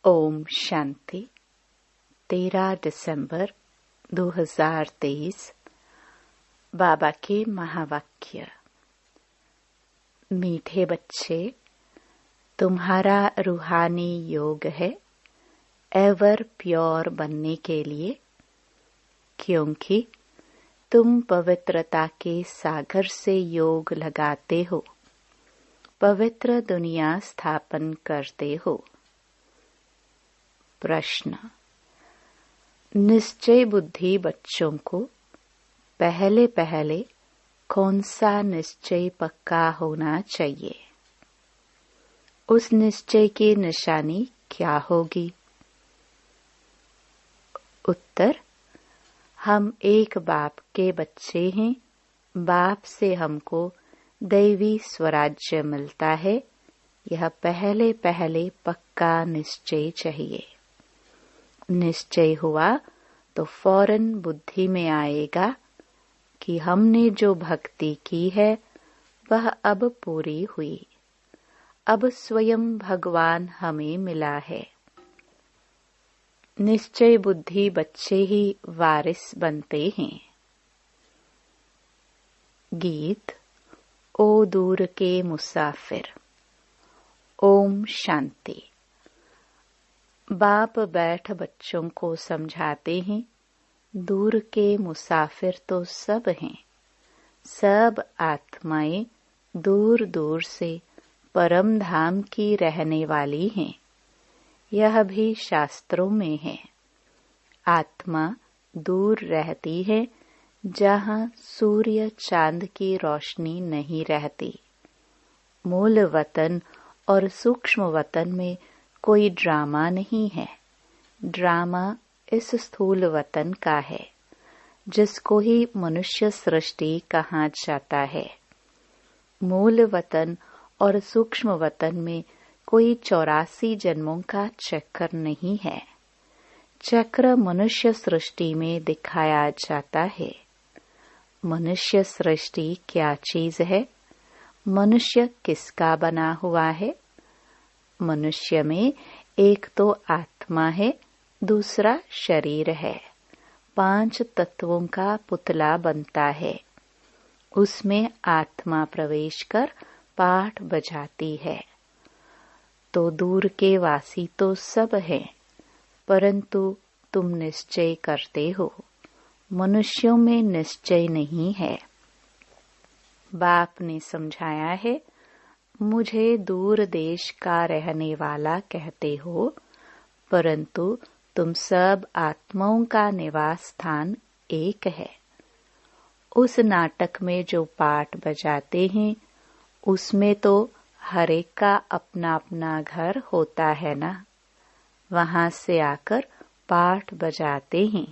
ओम शांति। 13 दिसंबर 2023। बाबा के महावाक्य। मीठे बच्चे, तुम्हारा रूहानी योग है एवर प्योर बनने के लिए, क्योंकि तुम पवित्रता के सागर से योग लगाते हो, पवित्र दुनिया स्थापन करते हो। प्रश्न। निश्चय बुद्धि बच्चों को पहले पहले कौन सा निश्चय पक्का होना चाहिए? उस निश्चय की निशानी क्या होगी? उत्तर। हम एक बाप के बच्चे हैं। बाप से हमको दैवी स्वराज्य मिलता है। यह पहले पहले पक्का निश्चय चाहिए। निश्चय हुआ तो फौरन बुद्धि में आएगा कि हमने जो भक्ति की है वह अब पूरी हुई। अब स्वयं भगवान हमें मिला है। निश्चय बुद्धि बच्चे ही वारिस बनते हैं। गीत। ओ दूर के मुसाफिर। ओम शांति। बाप बैठ बच्चों को समझाते हैं, दूर के मुसाफिर तो सब हैं। सब आत्माएं दूर दूर से परम धाम की रहने वाली हैं। यह भी शास्त्रों में है। आत्मा दूर रहती है जहाँ सूर्य चांद की रोशनी नहीं रहती। मूल वतन और सूक्ष्म वतन में कोई ड्रामा नहीं है। ड्रामा इस स्थूल वतन का है, जिसको ही मनुष्य सृष्टि कहा जाता है। मूल वतन और सूक्ष्म वतन में कोई 84 जन्मों का चक्र नहीं है। चक्र मनुष्य सृष्टि में दिखाया जाता है। मनुष्य सृष्टि क्या चीज है? मनुष्य किसका बना हुआ है? मनुष्य में एक तो आत्मा है, दूसरा शरीर है। 5 तत्वों का पुतला बनता है। उसमें आत्मा प्रवेश कर पाठ बजाती है। तो दूर के वासी तो सब हैं, परंतु तुम निश्चय करते हो। मनुष्यों में निश्चय नहीं है। बाप ने समझाया है, मुझे दूर देश का रहने वाला कहते हो, परंतु तुम सब आत्माओं का निवास स्थान एक है। उस नाटक में जो पाठ बजाते हैं, उसमें तो हर एक का अपना अपना घर होता है ना। वहां से आकर पाठ बजाते हैं।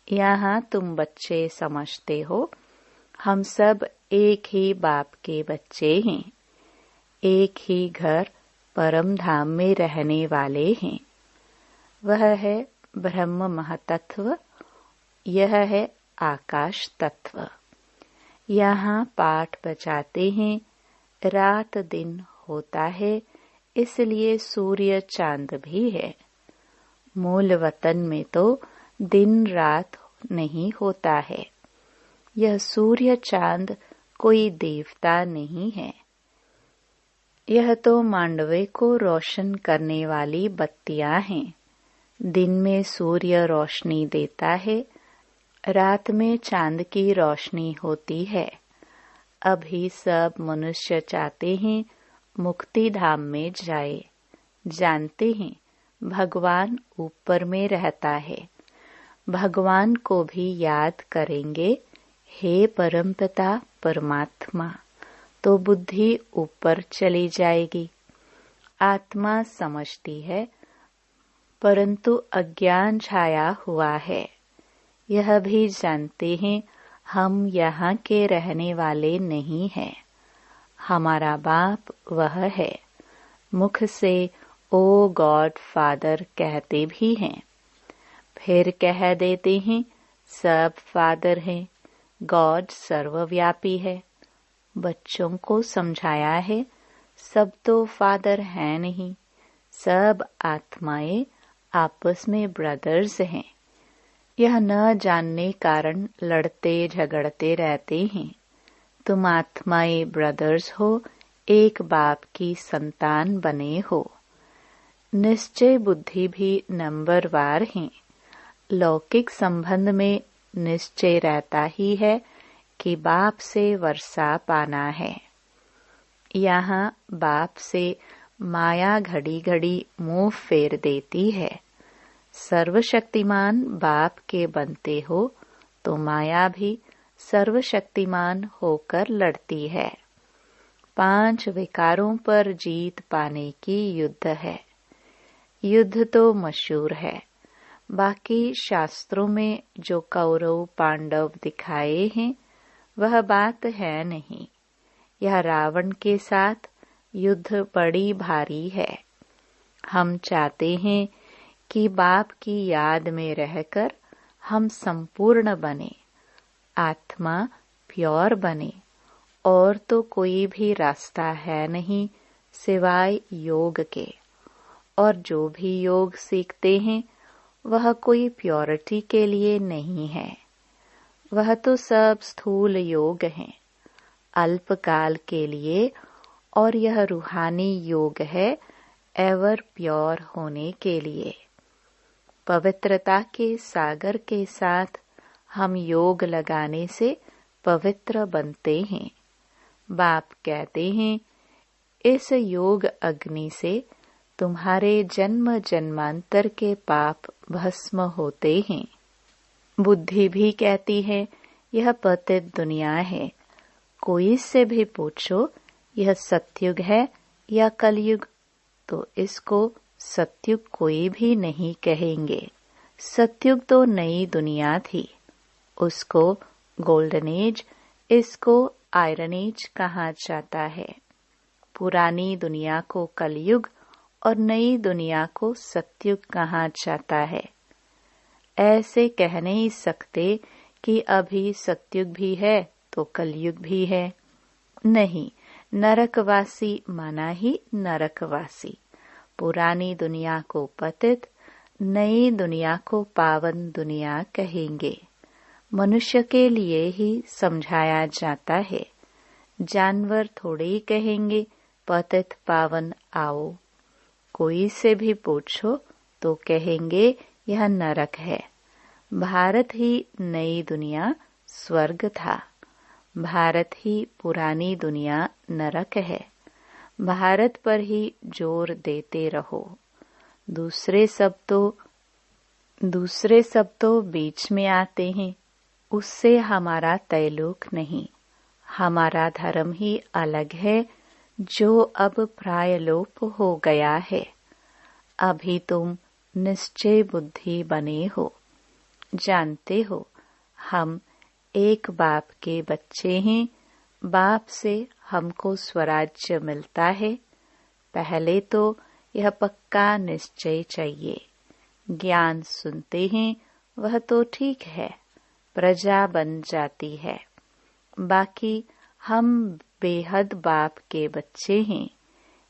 यहाँ तुम बच्चे समझते हो, हम सब एक ही बाप के बच्चे हैं। एक ही घर परम धाम में रहने वाले हैं। वह है ब्रह्म महातत्व, यह है आकाश तत्व। यहाँ पाठ बजाते हैं, रात दिन होता है, इसलिए सूर्य चांद भी है। मूल वतन में तो दिन रात नहीं होता है। यह सूर्य चांद कोई देवता नहीं है। यह तो मांडवे को रोशन करने वाली बत्तियां हैं। दिन में सूर्य रोशनी देता है, रात में चांद की रोशनी होती है। अभी सब मनुष्य चाहते हैं मुक्ति धाम में जाए। जानते हैं भगवान ऊपर में रहता है। भगवान को भी याद करेंगे, हे परमपिता परमात्मा, तो बुद्धि ऊपर चली जाएगी। आत्मा समझती है, परंतु अज्ञान छाया हुआ है। यह भी जानते हैं हम यहाँ के रहने वाले नहीं हैं। हमारा बाप वह है। मुख से ओ गॉड फादर कहते भी हैं, फिर कह देते हैं सब फादर हैं, गॉड सर्वव्यापी है। बच्चों को समझाया है, सब तो फादर है नहीं, सब आत्माएं आपस में ब्रदर्स हैं। यह न जानने कारण लड़ते झगड़ते रहते हैं। तुम आत्माएं ब्रदर्स हो, एक बाप की संतान बने हो। निश्चय बुद्धि भी नंबरवार है। लौकिक संबंध में निश्चय रहता ही है कि बाप से वर्षा पाना है। यहाँ बाप से माया घड़ी घड़ी मुंह फेर देती है। सर्वशक्तिमान बाप के बनते हो तो माया भी सर्वशक्तिमान होकर लड़ती है। 5 विकारों पर जीत पाने की युद्ध है। युद्ध तो मशहूर है, बाकी शास्त्रों में जो कौरव पांडव दिखाए हैं वह बात है नहीं। यह रावण के साथ युद्ध बड़ी भारी है। हम चाहते हैं कि बाप की याद में रहकर हम संपूर्ण बने, आत्मा प्योर बने, और तो कोई भी रास्ता है नहीं सिवाय योग के। और जो भी योग सीखते हैं वह कोई प्योरिटी के लिए नहीं है। वह तो सब स्थूल योग हैं, अल्पकाल के लिए, और यह रूहानी योग है एवर प्योर होने के लिए। पवित्रता के सागर के साथ हम योग लगाने से पवित्र बनते हैं। बाप कहते हैं, इस योग अग्नि से तुम्हारे जन्म जन्मांतर के पाप भस्म होते हैं। बुद्धि भी कहती है, यह पतित दुनिया है। कोई से भी पूछो यह सतयुग है या कलयुग, तो इसको सतयुग कोई भी नहीं कहेंगे। सतयुग तो नई दुनिया थी, उसको गोल्डन एज, इसको आयरन एज कहा जाता है। पुरानी दुनिया को कलयुग और नई दुनिया को सतयुग कहा जाता है। ऐसे कह नहीं सकते कि अभी सतयुग भी है तो कलयुग भी है। नहीं, नरकवासी माना ही नरकवासी। पुरानी दुनिया को पतित, नई दुनिया को पावन दुनिया कहेंगे। मनुष्य के लिए ही समझाया जाता है। जानवर थोड़े ही कहेंगे पतित पावन आओ। कोई से भी पूछो तो कहेंगे यह नरक है। भारत ही नई दुनिया स्वर्ग था, भारत ही पुरानी दुनिया नरक है। भारत पर ही जोर देते रहो। दूसरे सब तो बीच में आते हैं, उससे हमारा तैलुक नहीं। हमारा धर्म ही अलग है जो अब प्रायलोप हो गया है। अभी तुम निश्चय बुद्धि बने हो, जानते हो हम एक बाप के बच्चे हैं। बाप से हमको स्वराज्य मिलता है। पहले तो यह पक्का निश्चय चाहिए। ज्ञान सुनते हैं वह तो ठीक है, प्रजा बन जाती है। बाकी हम बेहद बाप के बच्चे हैं,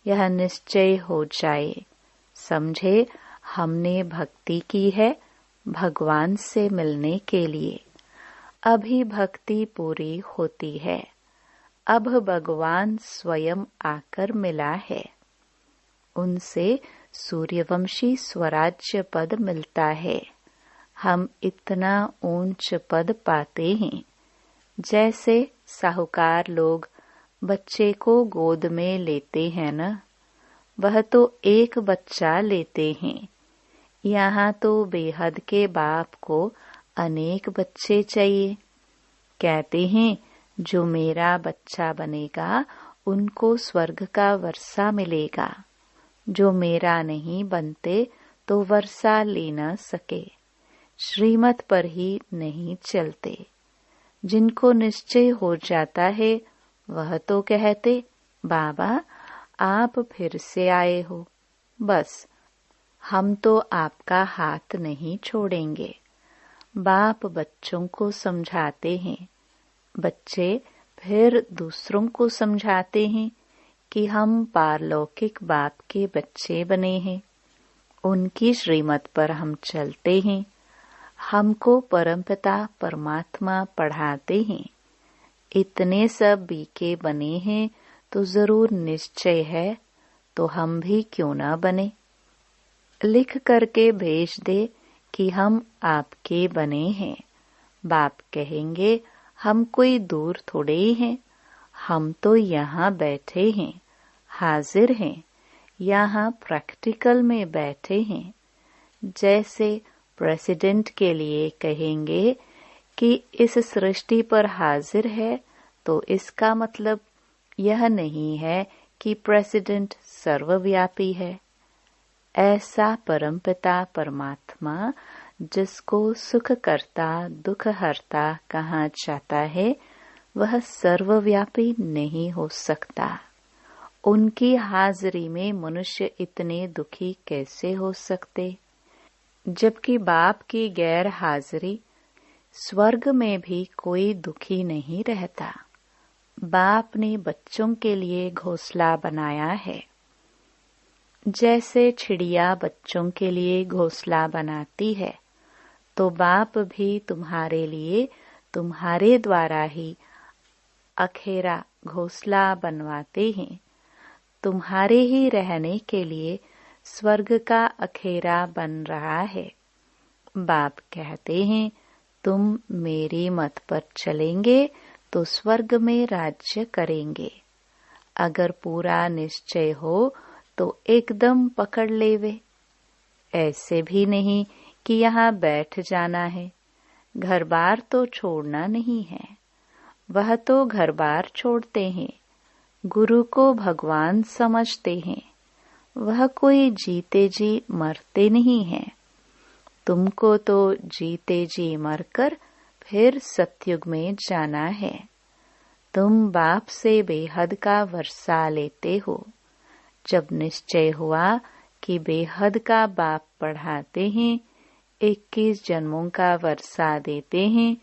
यह निश्चय हो जाए। समझे हमने भक्ति की है भगवान से मिलने के लिए। अभी भक्ति पूरी होती है, अब भगवान स्वयं आकर मिला है। उनसे सूर्यवंशी स्वराज्य पद मिलता है। हम इतना ऊंच पद पाते हैं। जैसे साहूकार लोग बच्चे को गोद में लेते हैं न, वह तो एक बच्चा लेते हैं। यहाँ तो बेहद के बाप को अनेक बच्चे चाहिए। कहते हैं जो मेरा बच्चा बनेगा उनको स्वर्ग का वर्षा मिलेगा। जो मेरा नहीं बनते तो वर्षा ले न सके, श्रीमत पर ही नहीं चलते। जिनको निश्चय हो जाता है वह तो कहते, बाबा आप फिर से आए हो, बस हम तो आपका हाथ नहीं छोड़ेंगे। बाप बच्चों को समझाते हैं, बच्चे फिर दूसरों को समझाते हैं। कि हम पारलौकिक बाप के बच्चे बने हैं, उनकी श्रीमत पर हम चलते हैं, हमको परमपिता परमात्मा पढ़ाते हैं, इतने सब बीके बने हैं तो जरूर निश्चय है तो हम भी क्यों ना बने। लिख करके भेज दे कि हम आपके बने हैं। बाप कहेंगे हम कोई दूर थोड़े ही हैं, हम तो यहाँ बैठे हैं, हाजिर हैं, यहाँ प्रैक्टिकल में बैठे हैं। जैसे प्रेसिडेंट के लिए कहेंगे कि इस सृष्टि पर हाजिर है, तो इसका मतलब यह नहीं है कि प्रेसिडेंट सर्वव्यापी है। ऐसा परमपिता परमात्मा जिसको सुख करता दुख हरता कहा जाता है, वह सर्वव्यापी नहीं हो सकता। उनकी हाजिरी में मनुष्य इतने दुखी कैसे हो सकते, जबकि बाप की गैर हाजिरी स्वर्ग में भी कोई दुखी नहीं रहता। बाप ने बच्चों के लिए घोंसला बनाया है। जैसे चिड़िया बच्चों के लिए घोंसला बनाती है, तो बाप भी तुम्हारे लिए तुम्हारे द्वारा ही अखेरा घोंसला बनवाते हैं। तुम्हारे ही रहने के लिए स्वर्ग का अखेरा बन रहा है। बाप कहते हैं तुम मेरी मत पर चलेंगे तो स्वर्ग में राज्य करेंगे। अगर पूरा निश्चय हो तो एकदम पकड़ लेवे। ऐसे भी नहीं कि यहाँ बैठ जाना है, घर बार तो छोड़ना नहीं है। वह तो घर बार छोड़ते हैं, गुरु को भगवान समझते हैं। वह कोई जीते जी मरते नहीं हैं। तुमको तो जीते जी मरकर फिर सतयुग में जाना है। तुम बाप से बेहद का वर्षा लेते हो। जब निश्चय हुआ कि बेहद का बाप पढ़ाते हैं, 21 जन्मों का वर्षा देते हैं,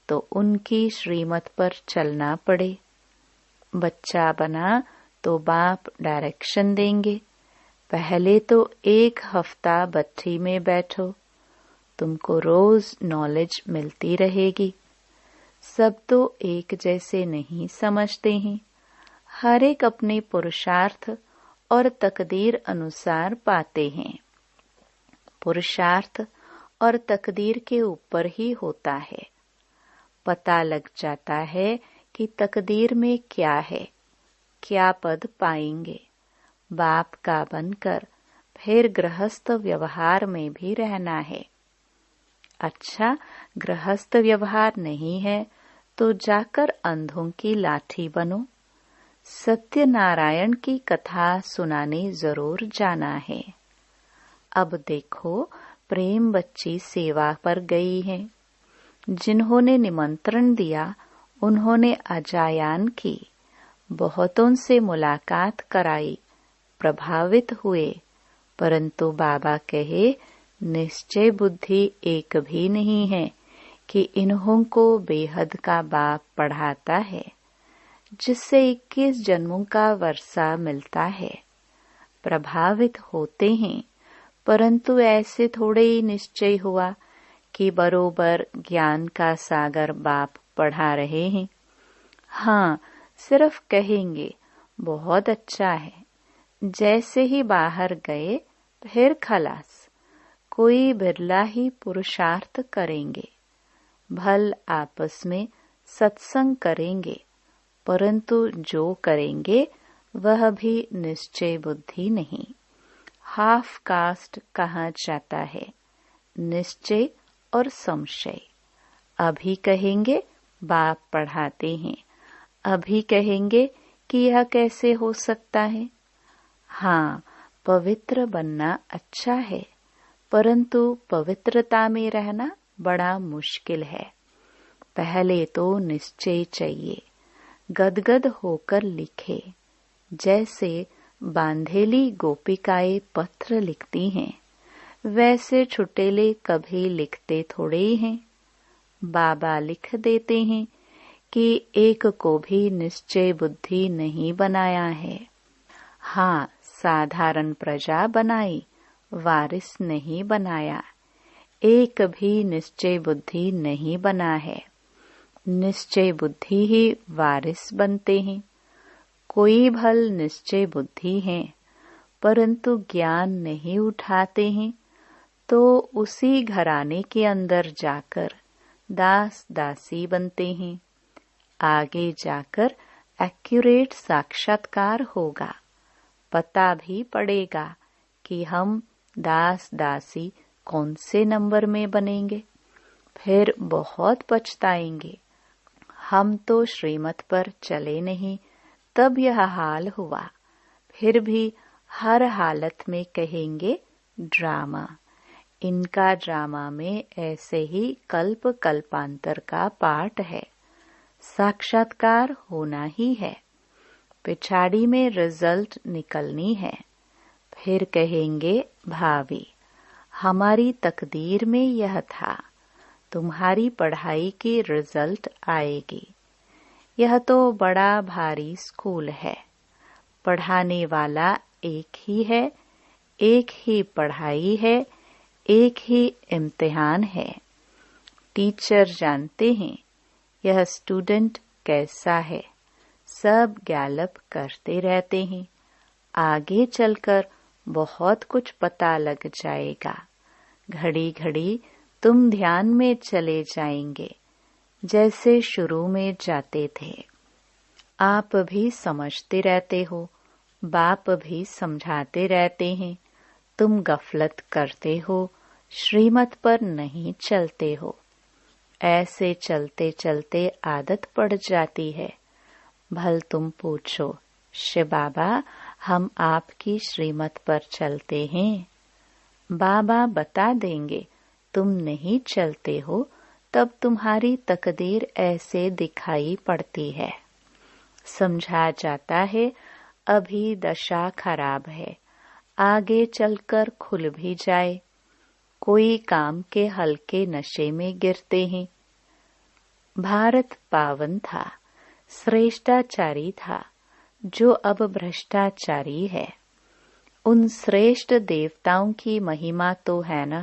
तो उनकी श्रीमत पर चलना पड़े। बच्चा बना तो बाप डायरेक्शन देंगे। पहले तो 1 हफ्ता भट्ठी में बैठो, तुमको रोज नॉलेज मिलती रहेगी। सब तो एक जैसे नहीं समझते हैं, हर एक अपने पुरुषार्थ और तकदीर अनुसार पाते हैं। पुरुषार्थ और तकदीर के ऊपर ही होता है। पता लग जाता है कि तकदीर में क्या है, क्या पद पाएंगे। बाप का बनकर फिर गृहस्थ व्यवहार में भी रहना है। अच्छा, गृहस्थ व्यवहार नहीं है तो जाकर अंधों की लाठी बनो। सत्यनारायण की कथा सुनाने जरूर जाना है। अब देखो, प्रेम बच्ची सेवा पर गई है। जिन्होंने निमंत्रण दिया उन्होंने अजायान की, बहुतों से मुलाकात कराई, प्रभावित हुए, परंतु बाबा कहे निश्चय बुद्धि एक भी नहीं है कि इन्हों को बेहद का बाप पढ़ाता है, जिससे 21 जन्मों का वर्षा मिलता है। प्रभावित होते हैं, परंतु ऐसे थोड़े ही निश्चय हुआ कि बरोबर ज्ञान का सागर बाप पढ़ा रहे हैं। हाँ, सिर्फ कहेंगे बहुत अच्छा है, जैसे ही बाहर गए फिर खलास। कोई बिरला ही पुरुषार्थ करेंगे, भल आपस में सत्संग करेंगे, परंतु जो करेंगे वह भी निश्चय बुद्धि नहीं, हाफ कास्ट कहा जाता है। निश्चय और संशय। अभी कहेंगे बाप पढ़ाते हैं, अभी कहेंगे कि यह कैसे हो सकता है। हाँ, पवित्र बनना अच्छा है, परंतु पवित्रता में रहना बड़ा मुश्किल है। पहले तो निश्चय चाहिए। गदगद होकर लिखे, जैसे बांधेली गोपिकाएं पत्र लिखती हैं, वैसे छुटेले कभी लिखते थोड़े ही हैं। बाबा लिख देते हैं कि एक को भी निश्चय बुद्धि नहीं बनाया है। हाँ, साधारण प्रजा बनाई, वारिस नहीं बनाया। एक भी निश्चय बुद्धि नहीं बना है। निश्चय बुद्धि ही वारिस बनते हैं। कोई भल निश्चय बुद्धि है, परंतु ज्ञान नहीं उठाते हैं, तो उसी घराने के अंदर जाकर दास दासी बनते हैं। आगे जाकर एक्यूरेट साक्षात्कार होगा, पता भी पड़ेगा कि हम दास दासी कौन से नंबर में बनेंगे। फिर बहुत पछताएंगे, हम तो श्रीमत पर चले नहीं, तब यह हाल हुआ। फिर भी हर हालत में कहेंगे ड्रामा। इनका ड्रामा में ऐसे ही कल्प कल्पांतर का पाठ है। साक्षात्कार होना ही है, पिछाड़ी में रिजल्ट निकलनी है। फिर कहेंगे भावी, हमारी तकदीर में यह था, तुम्हारी पढ़ाई की रिजल्ट आएगी। यह तो बड़ा भारी स्कूल है, पढ़ाने वाला एक ही है, एक ही पढ़ाई है, एक ही इम्तिहान है। टीचर जानते हैं यह स्टूडेंट कैसा है, सब गैलप करते रहते हैं। आगे चलकर बहुत कुछ पता लग जाएगा। घड़ी घड़ी तुम ध्यान में चले जाएंगे, जैसे शुरू में जाते थे। आप भी समझते रहते हो, बाप भी समझाते रहते हैं। तुम गफलत करते हो, श्रीमत पर नहीं चलते हो। ऐसे चलते चलते आदत पड़ जाती है। भल तुम पूछो, शिव बाबा हम आपकी श्रीमत पर चलते हैं? बाबा बता देंगे, तुम नहीं चलते हो, तब तुम्हारी तकदीर ऐसे दिखाई पड़ती है। समझा जाता है अभी दशा खराब है, आगे चलकर खुल भी जाए। कोई काम के हल्के नशे में गिरते हैं। भारत पावन था, श्रेष्ठाचारी था, जो अब भ्रष्टाचारी है। उन श्रेष्ठ देवताओं की महिमा तो है ना।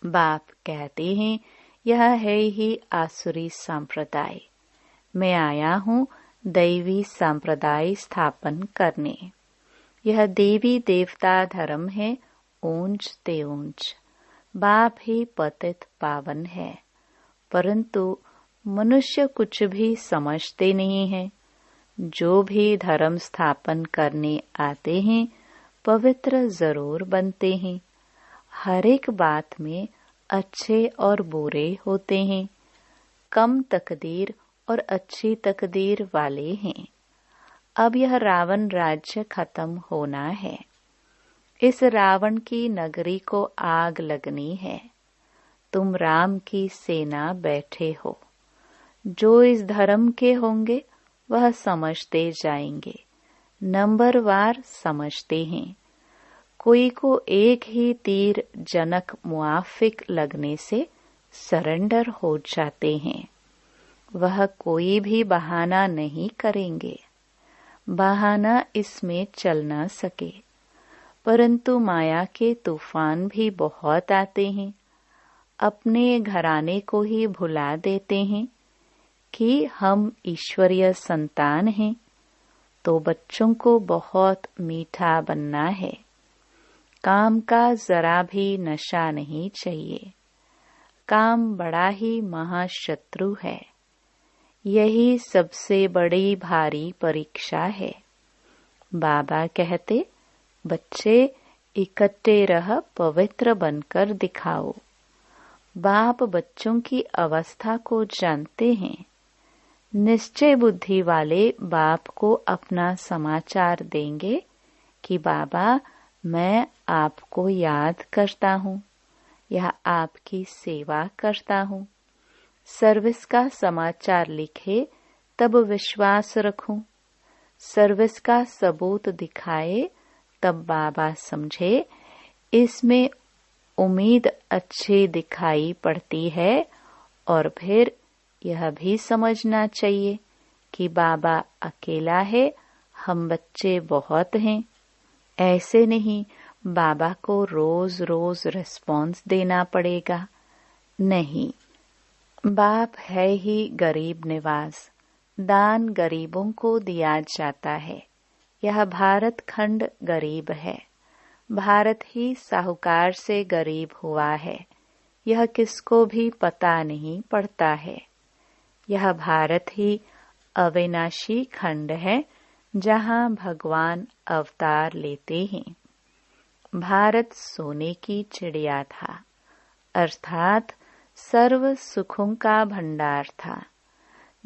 बाप कहते हैं यह है ही आसुरी संप्रदाय। मैं आया हूँ दैवी संप्रदाय स्थापन करने। यह देवी देवता धर्म है ऊंच ते ऊंच। बाप ही पतित पावन है, परंतु मनुष्य कुछ भी समझते नहीं है। जो भी धर्म स्थापन करने आते हैं, पवित्र जरूर बनते हैं। हर एक बात में अच्छे और बुरे होते हैं। कम तकदीर और अच्छी तकदीर वाले हैं। अब यह रावण राज्य खत्म होना है। इस रावण की नगरी को आग लगनी है। तुम राम की सेना बैठे हो। जो इस धर्म के होंगे वह समझते जाएंगे, नंबरवार समझते हैं। कोई को एक ही तीर जनक मुआफिक लगने से सरेंडर हो जाते हैं। वह कोई भी बहाना नहीं करेंगे। बहाना इसमें चल न सके, परंतु माया के तूफान भी बहुत आते हैं। अपने घराने को ही भुला देते हैं कि हम ईश्वरीय संतान हैं। तो बच्चों को बहुत मीठा बनना है। काम का जरा भी नशा नहीं चाहिए। काम बड़ा ही महाशत्रु है। यही सबसे बड़ी भारी परीक्षा है। बाबा कहते, बच्चे इकट्ठे रह पवित्र बनकर दिखाओ। बाप बच्चों की अवस्था को जानते हैं। निश्चय बुद्धि वाले बाप को अपना समाचार देंगे कि बाबा मैं आपको याद करता हूँ, यह आपकी सेवा करता हूँ। सर्विस का समाचार लिखे तब विश्वास रखूं। सर्विस का सबूत दिखाए तब बाबा समझे इसमें उम्मीद अच्छी दिखाई पड़ती है। और फिर यह भी समझना चाहिए कि बाबा अकेला है, हम बच्चे बहुत हैं, ऐसे नहीं बाबा को रोज रोज रिस्पॉन्स देना पड़ेगा। नहीं, बाप है ही गरीब निवाज, दान गरीबों को दिया जाता है। यह भारत खंड गरीब है, भारत ही साहूकार से गरीब हुआ है। यह किसको भी पता नहीं पड़ता है। यह भारत ही अविनाशी खंड है, जहाँ भगवान अवतार लेते हैं। भारत सोने की चिड़िया था, अर्थात सर्व सुखों का भंडार था,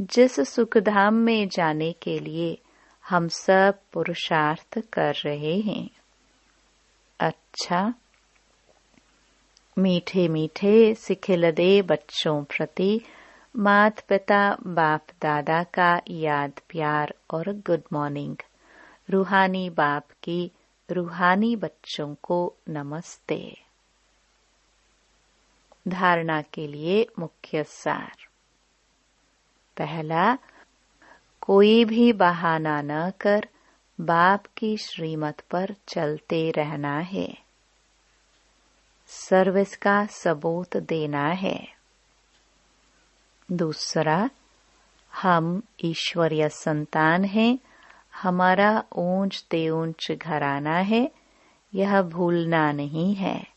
जिस सुखधाम में जाने के लिए हम सब पुरुषार्थ कर रहे हैं। अच्छा, मीठे मीठे सिखिलदे बच्चों प्रति मात पिता बाप दादा का याद प्यार और गुड मॉर्निंग। रूहानी बाप की रूहानी बच्चों को नमस्ते। धारणा के लिए मुख्य सार। पहला, कोई भी बहाना न कर बाप की श्रीमत पर चलते रहना है, सर्विस का सबूत देना है। दूसरा, हम ईश्वरीय संतान हैं, हमारा ऊंच ते ऊंच घराना है, यह भूलना नहीं है।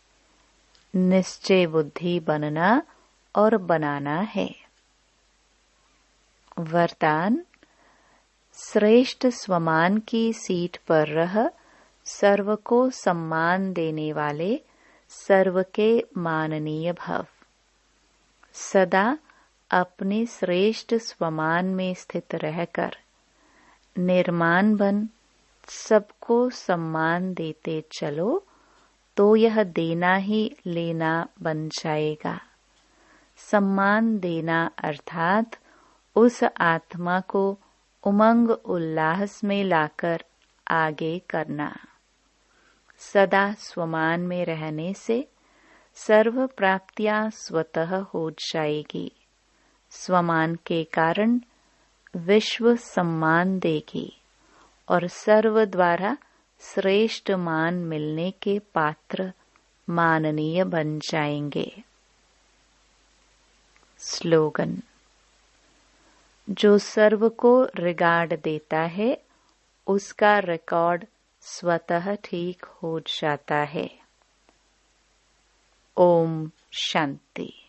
निश्चय बुद्धि बनना और बनाना है। वरदान, श्रेष्ठ स्वमान की सीट पर रह सर्व को सम्मान देने वाले सर्व के माननीय भव। सदा अपने श्रेष्ठ स्वमान में स्थित रहकर निर्माण बन सबको सम्मान देते चलो, तो यह देना ही लेना बन जाएगा। सम्मान देना अर्थात उस आत्मा को उमंग उल्लास में लाकर आगे करना। सदा स्वमान में रहने से सर्व प्राप्तियां स्वतः हो जाएगी। स्वमान के कारण विश्व सम्मान देगी और सर्व द्वारा श्रेष्ठ मान मिलने के पात्र माननीय बन जाएंगे। स्लोगन, जो सर्व को रिगार्ड देता है उसका रिकॉर्ड स्वतः ठीक हो जाता है। ओम शांति।